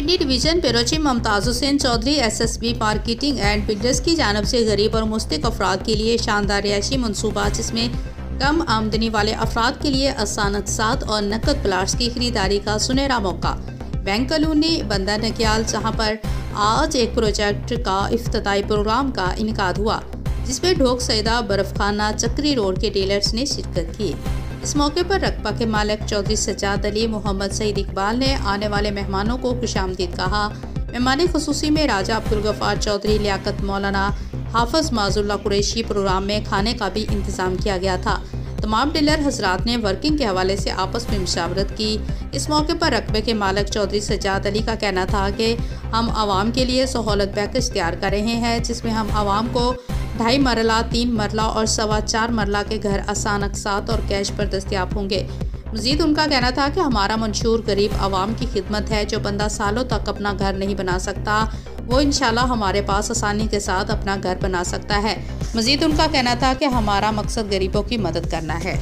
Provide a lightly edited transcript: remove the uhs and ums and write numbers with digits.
पिंडी division पेरोची Mumtaz Hussain Chaudhary SSB marketing and builders की जानब से गरीब और मुस्तक अफराद के लिए शानदार रिहायशी मनसूबा, जिसमें कम आमदनी वाले अफराद के लिए आसान अक़सात और नकद प्लाट्स की खरीदारी का सुनहरा मौका। बैंक कॉलोनी बंदा नग्याल, जहां पर आज एक प्रोजेक्ट का इफ्तिताई प्रोग्राम का इनकाद हुआ, जिसमें ढोक सैदा बर्फखाना चक्री रोड के डीलर्स ने शिरकत की। इस मौके पर रकबा के मालिक चौधरी सज्जाद अली मोहम्मद सईद इकबाल ने आने वाले मेहमानों को खुशामदीद कहा। मेहमान खुसूसी में राजा अब्दुल गफ्फार चौधरी, लियाकत मौलाना हाफिज माजुल्ला कुरैशी प्रोग्राम में खाने का भी इंतज़ाम किया गया था। तमाम डीलर हजरात ने वर्किंग के हवाले से आपस में मुशावरत की। इस मौके पर रकबे के मालिक चौधरी सज्जाद अली का कहना था कि हम आवाम के लिए सहूलत पैकेज तैयार कर रहे हैं, जिसमें हम आवाम को 2.5 मरला, 3 मरला और 4.25 मरला के घर आसान अक़सात और कैश पर दस्तियाब होंगे। मज़ीद उनका कहना था कि हमारा मंशूर गरीब आवाम की खिदमत है। जो बंदा सालों तक अपना घर नहीं बना सकता, वो इंशाल्लाह हमारे पास आसानी के साथ अपना घर बना सकता है। मज़ीद उनका कहना था कि हमारा मकसद गरीबों की मदद करना है।